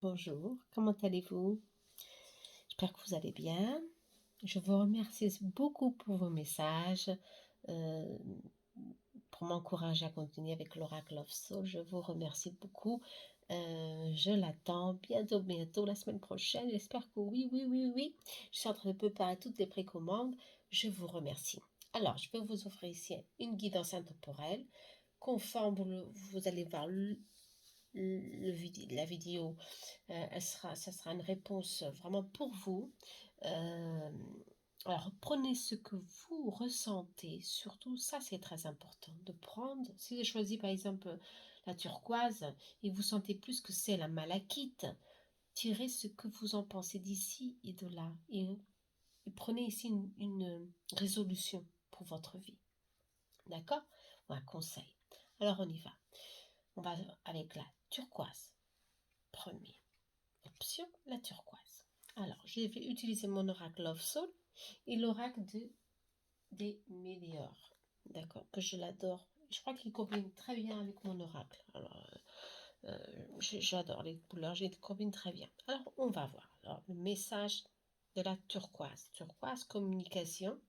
Bonjour, comment allez-vous? J'espère que vous allez bien. Je vous remercie beaucoup pour vos messages, euh, pour m'encourager à continuer avec l'Oracle of Soul. Je vous remercie beaucoup. Je l'attends bientôt, la semaine prochaine. J'espère que oui, oui, oui, oui. Je suis en train de préparer toutes les précommandes. Je vous remercie. Alors, je vais vous offrir ici une guidance intemporelle conforme, vous allez voir la vidéo, ça sera une réponse vraiment pour vous. Euh, alors, prenez ce que vous ressentez, surtout, ça c'est très important, de prendre, si vous choisissez par exemple la turquoise et vous sentez plus que c'est la malachite, tirez ce que vous en pensez d'ici et de là et prenez ici une résolution pour votre vie. D'accord? Ou un conseil. Alors, on y va. On va avec la turquoise. Premier. Option, la turquoise. Alors, je vais utiliser mon oracle Love Soul et l'oracle des médiors. D'accord, que je l'adore. Je crois qu'il combine très bien avec mon oracle. Alors, j'adore les couleurs, je les combine très bien. Alors, on va voir. Alors, le message de la turquoise. Turquoise, communication.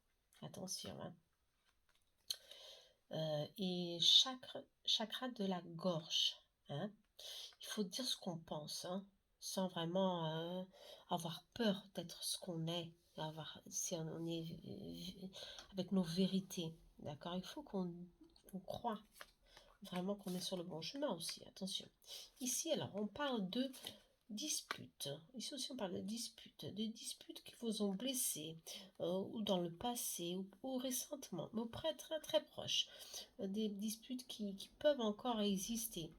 Attention, hein. Et chakra de la gorge. Hein. Il faut dire ce qu'on pense, hein, sans vraiment avoir peur d'être ce qu'on est, si on est avec nos vérités, d'accord. Il faut qu'on croit vraiment qu'on est sur le bon chemin aussi, attention. Ici, alors, on parle de disputes. Ici aussi, on parle de disputes qui vous ont blessé, ou dans le passé, ou récemment, mais très très proche. Des disputes qui peuvent encore exister.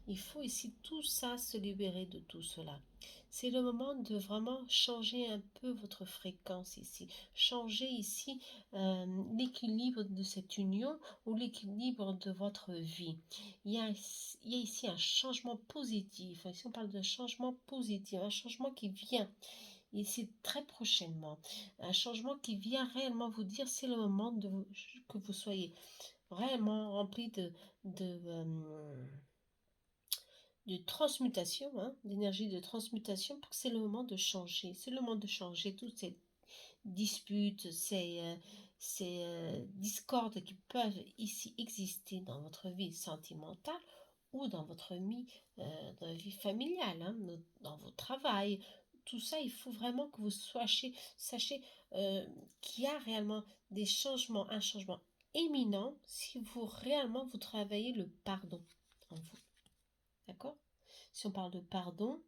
Il faut ici tout ça, se libérer de tout cela. C'est le moment de vraiment changer un peu votre fréquence ici. Changer ici l'équilibre de cette union ou l'équilibre de votre vie. Il y a ici un changement positif. Ici, on parle de changement positif, un changement qui vient ici très prochainement. Un changement qui vient réellement vous dire c'est le moment que vous soyez réellement rempli de transmutation, hein, d'énergie de transmutation, parce que c'est le moment de changer. C'est le moment de changer toutes ces disputes, ces discordes qui peuvent ici exister dans votre vie sentimentale ou dans la vie familiale, hein, dans votre travail. Tout ça, il faut vraiment que vous sachez qu'il y a réellement des changements, un changement éminent si vous travaillez le pardon en vous. D'accord? Si on parle de pardon,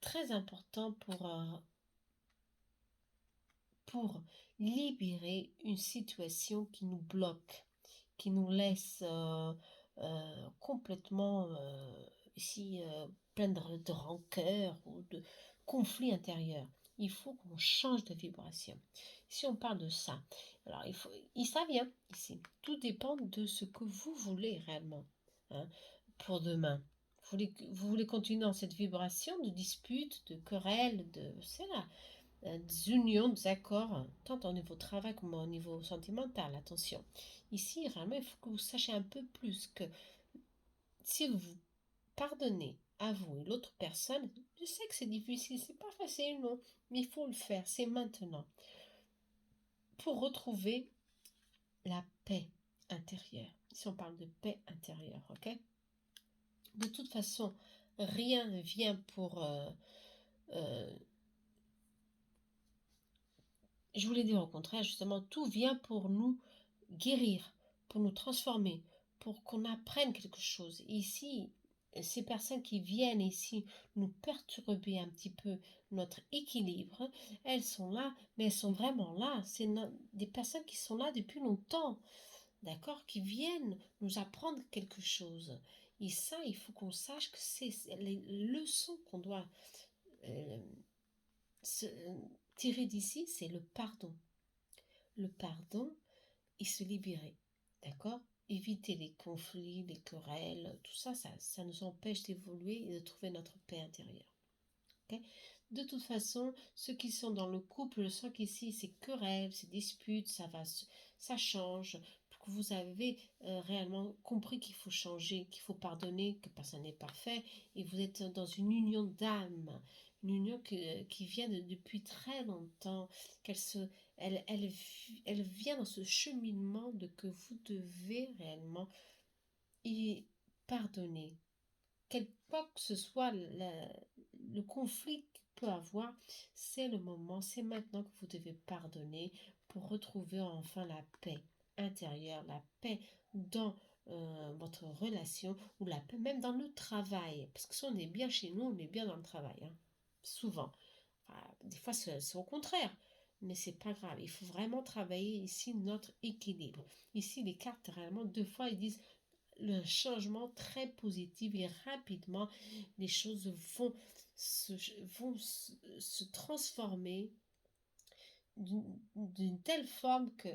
très important pour libérer une situation qui nous bloque, qui nous laisse complètement ici plein de rancœur ou de conflits intérieurs. Il faut qu'on change de vibration. Si on parle de ça, alors ça vient ici. Tout dépend de ce que vous voulez réellement, hein, pour demain. Vous voulez continuer dans cette vibration de dispute, de querelle, c'est là, des unions, des accords, tant au niveau travail comme au niveau sentimental, attention. Ici, vraiment, il faut que vous sachiez un peu plus que si vous pardonnez à vous et l'autre personne, je sais que c'est difficile, c'est pas facile, non, mais il faut le faire, c'est maintenant, pour retrouver la paix intérieure. Si on parle de paix intérieure, ok? De toute façon, rien ne vient pour... je voulais dire au contraire, justement, tout vient pour nous guérir, pour nous transformer, pour qu'on apprenne quelque chose. Ici, ces personnes qui viennent ici nous perturber un petit peu notre équilibre, elles sont là, mais elles sont vraiment là. C'est des personnes qui sont là depuis longtemps, d'accord, qui viennent nous apprendre quelque chose. Et ça, il faut qu'on sache que c'est les leçons qu'on doit euh, se, tirer d'ici, c'est le pardon. Le pardon et se libérer, d'accord. Éviter les conflits, les querelles, tout ça, ça nous empêche d'évoluer et de trouver notre paix intérieure. Okay. De toute façon, ceux qui sont dans le couple, je sens qu'ici, ces querelles, ces disputes, ça change. que vous avez réellement compris qu'il faut changer, qu'il faut pardonner, que personne n'est parfait, et vous êtes dans une union d'âme, une union qui vient depuis très longtemps, qu'elle se, elle vient dans ce cheminement de que vous devez réellement y pardonner. Quel quoi que ce soit le conflit qu'il peut avoir, c'est le moment, c'est maintenant que vous devez pardonner pour retrouver enfin la paix intérieure, la paix dans votre relation ou la paix même dans le travail. Parce que si on est bien chez nous, on est bien dans le travail, hein. Souvent. Enfin, des fois, c'est au contraire. Mais c'est pas grave. Il faut vraiment travailler ici notre équilibre. Ici, les cartes, réellement, deux fois, ils disent le changement très positif et rapidement, les choses se, vont se transformer d'une telle forme que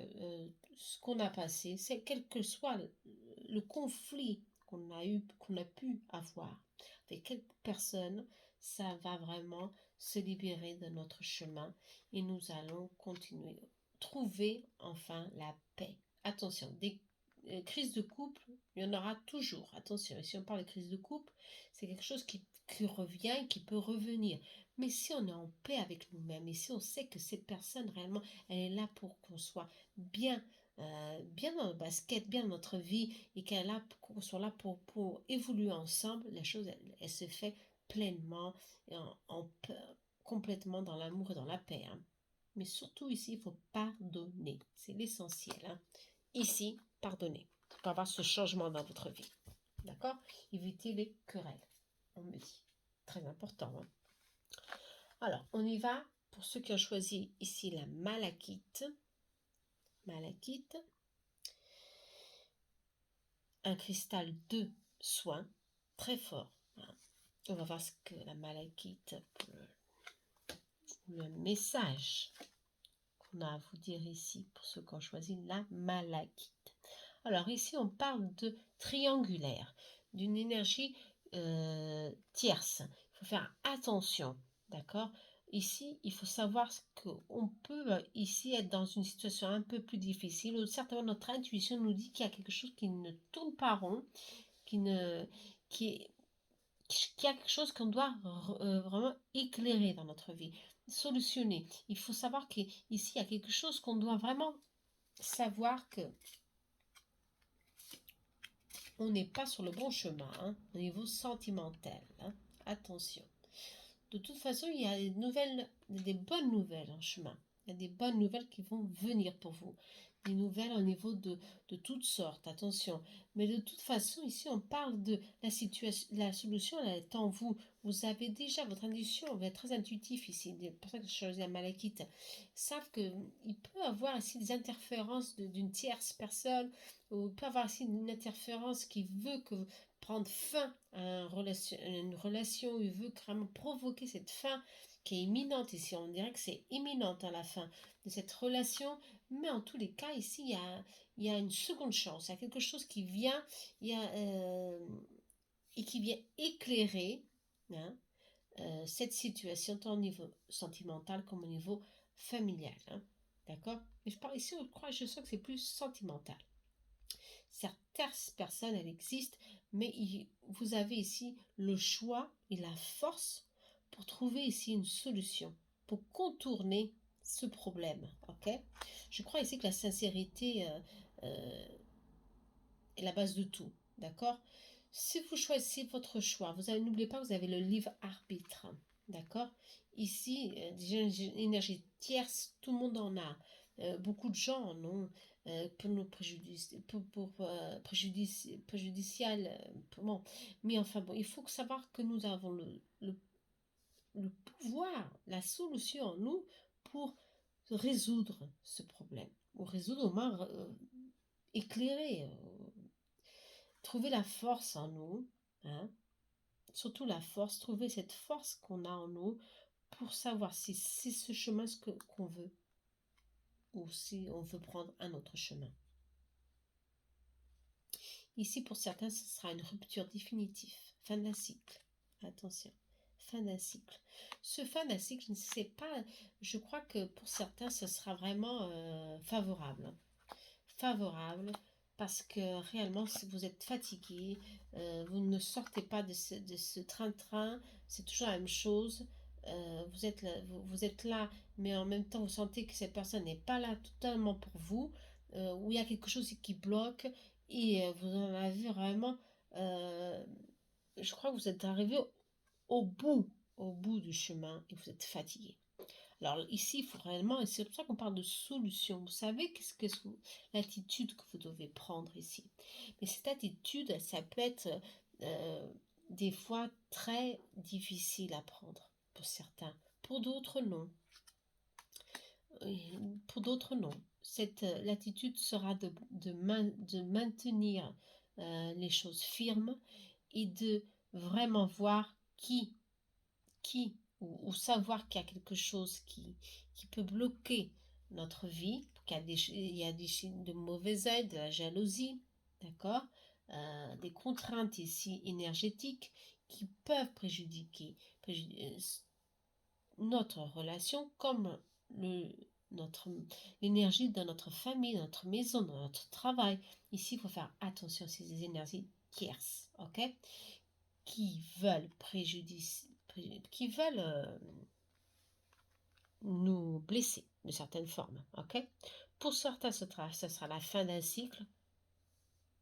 ce qu'on a passé, c'est quel que soit le conflit qu'on a pu avoir avec quelques personnes, ça va vraiment se libérer de notre chemin et nous allons continuer, trouver enfin la paix. Attention, des crises de couple, il y en aura toujours. Attention, et si on parle de crise de couple, c'est quelque chose qui revient et qui peut revenir. Mais si on est en paix avec nous-mêmes et si on sait que cette personne réellement, elle est là pour qu'on soit bien, bien dans le basket, bien dans notre vie et qu'elle est là, qu'on soit là pour évoluer ensemble, la chose, elle se fait pleinement et complètement dans l'amour et dans la paix, hein. Mais surtout ici, il faut pardonner. C'est l'essentiel, hein. Ici, pardonnez pour avoir ce changement dans votre vie. D'accord? Évitez les querelles, on me dit. Très important, hein. Alors, on y va pour ceux qui ont choisi ici la malachite. Malachite. Un cristal de soin très fort, hein. On va voir ce que la malachite, le message qu'on a à vous dire ici pour ceux qui ont choisi la malachite. Alors ici, on parle de triangulaire, d'une énergie tierce. Il faut faire attention, d'accord? Ici, il faut savoir qu'on peut ici être dans une situation un peu plus difficile, où certainement notre intuition nous dit qu'il y a quelque chose qui ne tourne pas rond, qui ne, qui, qui a quelque chose qu'on doit vraiment éclairer dans notre vie, solutionner. Il faut savoir qu'ici, il y a quelque chose qu'on doit vraiment savoir que on n'est pas sur le bon chemin, hein, au niveau sentimental, hein. Attention. De toute façon, il y a des bonnes nouvelles en chemin. Il y a des bonnes nouvelles qui vont venir pour vous. Des nouvelles au niveau de toutes sortes, attention. Mais de toute façon, ici, on parle de la situation, la solution, elle est en vous. Vous avez déjà votre intuition, vous êtes très intuitif ici. C'est pour ça que je choisis la malachite. Savent qu'il peut avoir ici des interférences d'une tierce personne, ou il peut avoir ici une interférence qui veut que prendre fin à une relation, il veut vraiment provoquer cette fin qui est imminente ici. On dirait que c'est imminente à la fin de cette relation, mais en tous les cas, ici, il y a une seconde chance, il y a quelque chose qui vient, il y a, et qui vient éclairer, hein, cette situation tant au niveau sentimental comme au niveau familial, hein. D'accord? Mais je parle ici, je sens que c'est plus sentimental. Certaines personnes, elles existent, mais vous avez ici le choix et la force pour trouver ici une solution, pour contourner ce problème. Ok? Je crois ici que la sincérité est la base de tout. D'accord? Si vous choisissez votre choix, n'oubliez pas que vous avez le livre arbitre. D'accord? Ici, déjà une énergie tierce, tout le monde en a. Beaucoup de gens en ont pour nos préjudices, préjudicial. Bon. Mais enfin bon, il faut savoir que nous avons le pouvoir, la solution en nous pour résoudre ce problème. Ou résoudre au moins éclairer, trouver la force en nous, hein, surtout la force, trouver cette force qu'on a en nous pour savoir si c'est ce chemin qu'on veut ou si on veut prendre un autre chemin. Ici, pour certains, ce sera une rupture définitive, fin d'un cycle. Attention, fin d'un cycle. Ce fin d'un cycle, je ne sais pas, je crois que pour certains, ce sera vraiment favorable. Favorable, parce que réellement, si vous êtes fatigué, vous ne sortez pas de ce train-train, c'est toujours la même chose. Vous êtes là, mais en même temps, vous sentez que cette personne n'est pas là totalement pour vous, où il y a quelque chose qui bloque, et vous en avez vraiment, euh, je crois que vous êtes arrivé au bout, au bout du chemin, et vous êtes fatigué. Alors ici, il faut réellement, et c'est pour ça qu'on parle de solution. Vous savez l'attitude que vous devez prendre ici. Mais cette attitude, ça peut être euh, des fois très difficile à prendre pour certains. Pour d'autres, non. Pour d'autres, non. L'attitude sera de maintenir les choses firmes et de vraiment voir ou savoir qu'il y a quelque chose qui peut bloquer notre vie, il y a des signes de mauvais œil, de la jalousie, d'accord, des contraintes ici énergétiques qui peuvent préjudiquer notre relation comme le, notre, l'énergie dans notre famille, dans notre maison, dans notre travail. Ici, il faut faire attention à ces énergies tierces, ok, qui veulent qui veulent nous blesser de certaines formes, ok. Pour certains, ce sera la fin d'un cycle,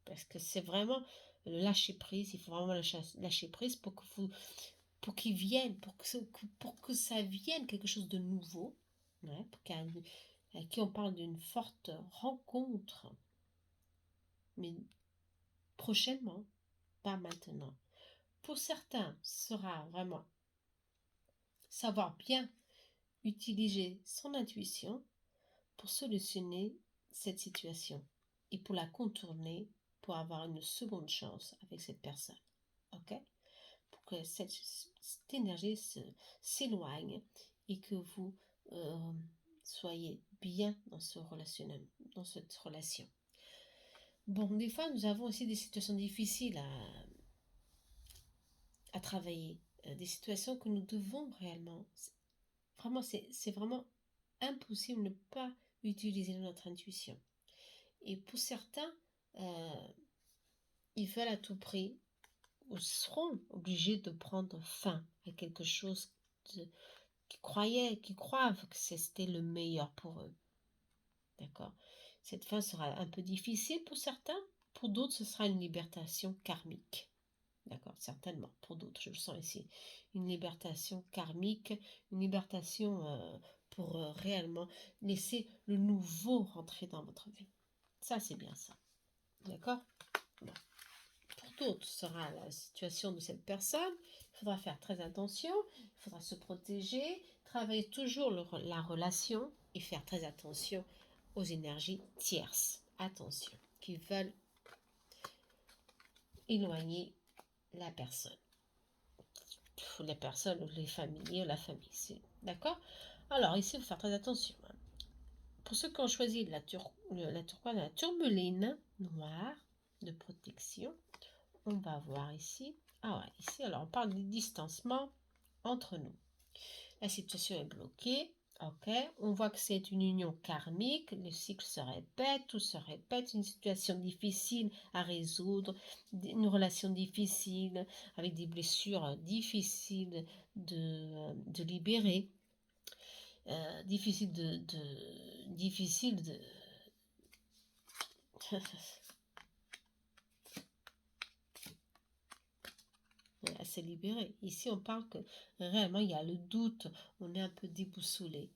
parce que c'est vraiment le lâcher prise. Il faut vraiment lâcher prise pour qu'il vienne, pour que ça vienne quelque chose de nouveau, ouais, à qui on parle d'une forte rencontre, mais prochainement, pas maintenant. Pour certains, ce sera vraiment savoir bien utiliser son intuition pour solutionner cette situation et pour la contourner, pour avoir une seconde chance avec cette personne. Ok? Pour que cette énergie s'éloigne et que vous euh, soyez bien dans cette relation. Bon, des fois, nous avons aussi des situations difficiles à travailler, des situations que nous devons réellement. Vraiment, c'est vraiment impossible de ne pas utiliser notre intuition. Et pour certains, euh, ils veulent à tout prix ou seront obligés de prendre fin à quelque chose qui croient que c'était le meilleur pour eux. D'accord? Cette fin sera un peu difficile pour certains, pour d'autres, ce sera une libération karmique. D'accord, certainement. Pour d'autres, je le sens ici. Une libération karmique, une libération pour réellement laisser le nouveau rentrer dans votre vie. Ça, c'est bien ça. D'accord? Bon. Pour d'autres, ce sera la situation de cette personne. Il faudra faire très attention. Il faudra se protéger. Travailler toujours la relation et faire très attention aux énergies tierces. Attention, qui veulent éloigner la personne. Les personnes ou les familles ou la famille. D'accord? Alors ici, il faut faire très attention. Pour ceux qui ont choisi la turquoise, la tourmaline noire de protection, on va voir ici. Ah ouais, ici, alors on parle du distancement entre nous. La situation est bloquée. Ok, on voit que c'est une union karmique, le cycle se répète, tout se répète, une situation difficile à résoudre, une relation difficile, avec des blessures difficiles de libérer, difficile difficile de à se libérer. Ici, on parle que réellement, il y a le doute, on est un peu déboussolé.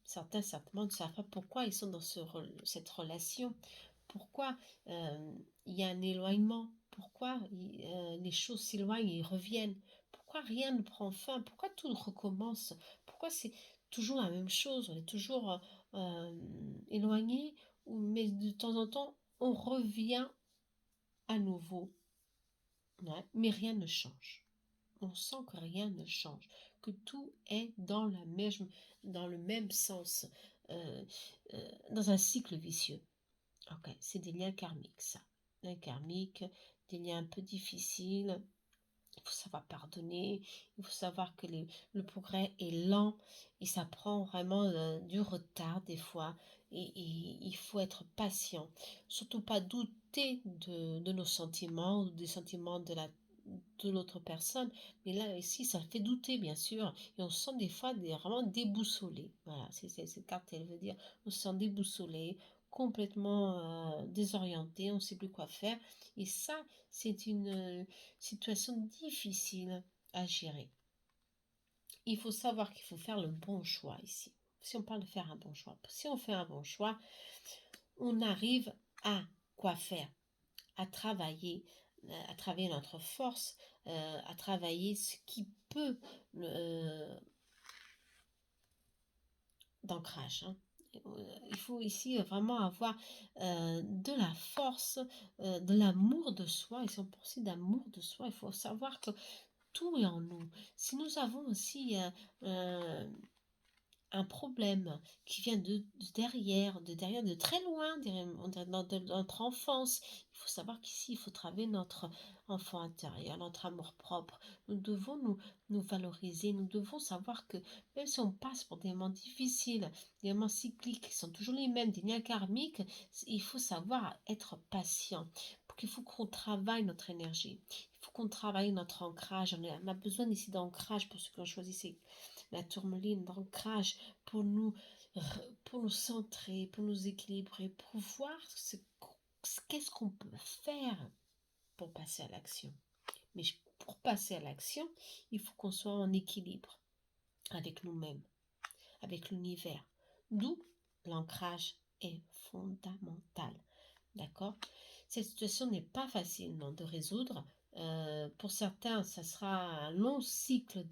Certains, certainement, ne savent pas pourquoi ils sont dans cette relation, pourquoi il y a un éloignement, pourquoi les choses s'éloignent et reviennent, pourquoi rien ne prend fin, pourquoi tout recommence, pourquoi c'est toujours la même chose, on est toujours éloigné, mais de temps en temps, on revient à nouveau, ouais, mais rien ne change. On sent que rien ne change, que tout est dans le même sens, dans un cycle vicieux. Ok, c'est des liens karmiques, ça. Liens karmiques, des liens un peu difficiles, Il faut savoir pardonner, il faut savoir que le progrès est lent et ça prend vraiment du retard des fois. Et il faut être patient. Surtout pas douter de nos sentiments ou des sentiments de l'autre personne. Mais là, ici, ça fait douter, bien sûr. Et on se sent des fois vraiment déboussolé. Voilà, c'est cette carte, elle veut dire. On se sent déboussolé, complètement désorienté, on ne sait plus quoi faire. Et ça, c'est une situation difficile à gérer. Il faut savoir qu'il faut faire le bon choix ici. Si on parle de faire un bon choix, si on fait un bon choix, on arrive à quoi faire, à travailler notre force, à travailler ce qui peut d'ancrage. Hein. Il faut ici vraiment avoir de la force, de l'amour de soi. Et si on pense d'amour de soi, il faut savoir que tout est en nous. Si nous avons aussi un problème qui vient de derrière, de très loin, dans notre enfance. Il faut savoir qu'ici, il faut travailler notre enfant intérieur, notre amour propre. Nous devons nous valoriser, nous devons savoir que même si on passe pour des moments difficiles, des moments cycliques qui sont toujours les mêmes, des liens karmiques, il faut savoir être patient. Il faut qu'on travaille notre énergie. Il faut qu'on travaille notre ancrage. On a besoin ici d'ancrage pour ceux qui ont choisi la tourmaline, d'ancrage pour nous centrer, pour nous équilibrer, pour voir qu'est-ce qu'on peut faire pour passer à l'action. Mais pour passer à l'action, il faut qu'on soit en équilibre avec nous-mêmes, avec l'univers. D'où l'ancrage est fondamental. D'accord? Cette situation n'est pas facile non, de résoudre. Pour certains, ça sera un long cycle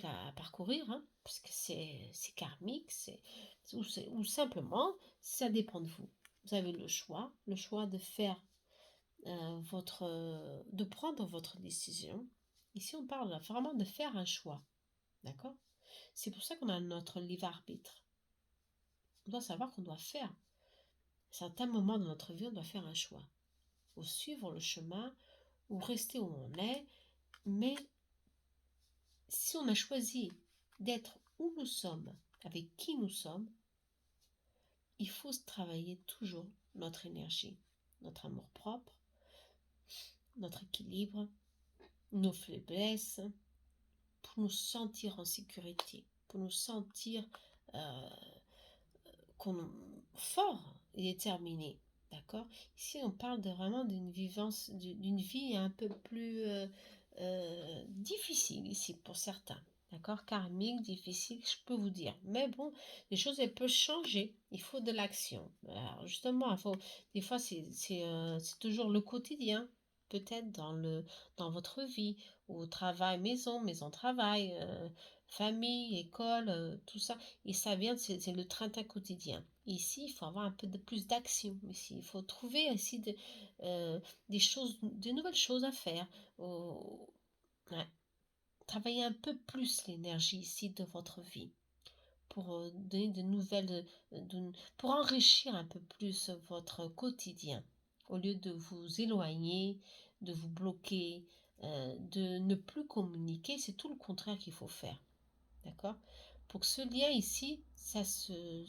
à parcourir, hein, parce que c'est karmique, ou simplement, ça dépend de vous. Vous avez le choix de faire de prendre votre décision. Ici, on parle vraiment de faire un choix, d'accord? C'est pour ça qu'on a notre libre arbitre. On doit savoir qu'on doit faire. À certains moments de notre vie, on doit faire un choix. Ou suivre le chemin, ou rester où on est, mais si on a choisi d'être où nous sommes, avec qui nous sommes, il faut travailler toujours notre énergie, notre amour-propre, notre équilibre, nos faiblesses, pour nous sentir en sécurité, pour nous sentir euh, fort et déterminé. D'accord? Ici, on parle vraiment d'une vivance, d'une vie un peu plus difficile ici pour certains. D'accord? Karmique, difficile, je peux vous dire. Mais bon, les choses, elles peuvent changer. Il faut de l'action. Alors, justement, des fois, c'est toujours le quotidien. Peut-être dans votre vie, au travail, maison, travail, famille, école, tout ça. Et ça vient, c'est le train-train quotidien. Ici, il faut avoir un peu plus d'action. Ici, il faut trouver ici des choses, de nouvelles choses à faire. Ouais. Travailler un peu plus l'énergie ici de votre vie pour donner de nouvelles, pour enrichir un peu plus votre quotidien. Au lieu de vous éloigner, de vous bloquer, de ne plus communiquer, c'est tout le contraire qu'il faut faire. D'accord? Pour que ce lien ici, ça se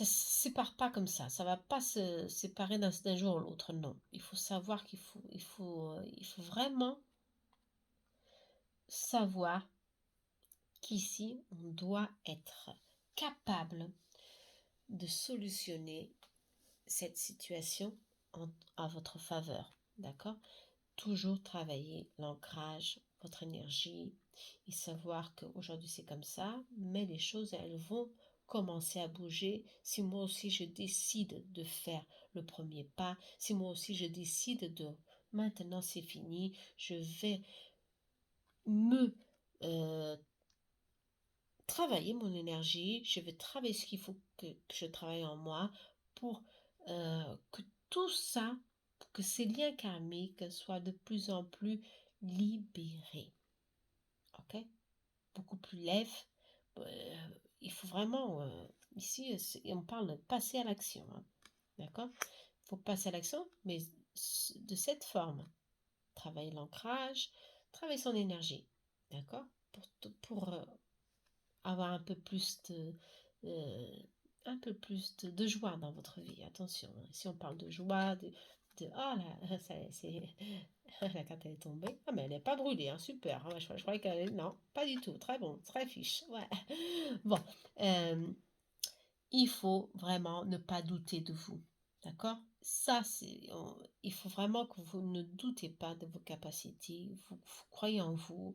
sépare pas comme ça. Ça va pas se séparer d'un jour à l'autre. Non. Il faut savoir il faut vraiment savoir qu'ici, on doit être capable de solutionner cette situation à votre faveur. D'accord? Toujours travailler l'ancrage, votre énergie et savoir qu'aujourd'hui c'est comme ça, mais les choses elles vont commencer à bouger si moi aussi je décide de faire le premier pas, si moi aussi je décide de maintenant c'est fini, je vais me travailler mon énergie, je vais travailler ce qu'il faut que je travaille en moi pour que tout ça, que ces liens karmiques soient de plus en plus libérés. Ok? Beaucoup plus lève. Euh, il faut vraiment, ici, on parle de passer à l'action. Hein, d'accord? faut passer à l'action, mais de cette forme. Travailler l'ancrage, travailler son énergie, d'accord? Pour avoir euh, un peu plus de joie dans votre vie. Attention, hein, si on parle de joie, oh là, c'est la carte elle est tombée. Ah mais elle n'est pas brûlée, hein, super. Ah, je croyais qu'elle non, pas du tout. Très bon, très fiche. Ouais. Bon, euh, il faut vraiment ne pas douter de vous. D'accord? Il faut vraiment que vous ne doutez pas de vos capacités. Vous croyez en vous.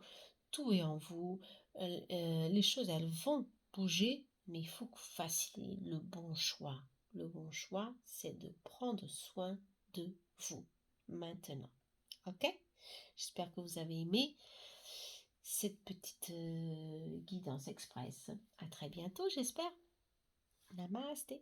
Tout est en vous. Les choses, elles vont bouger, mais il faut que vous fassiez le bon choix. Le bon choix, c'est de prendre soin de vous maintenant. Ok? J'espère que vous avez aimé cette petite guidance express. À très bientôt, j'espère. Namaste.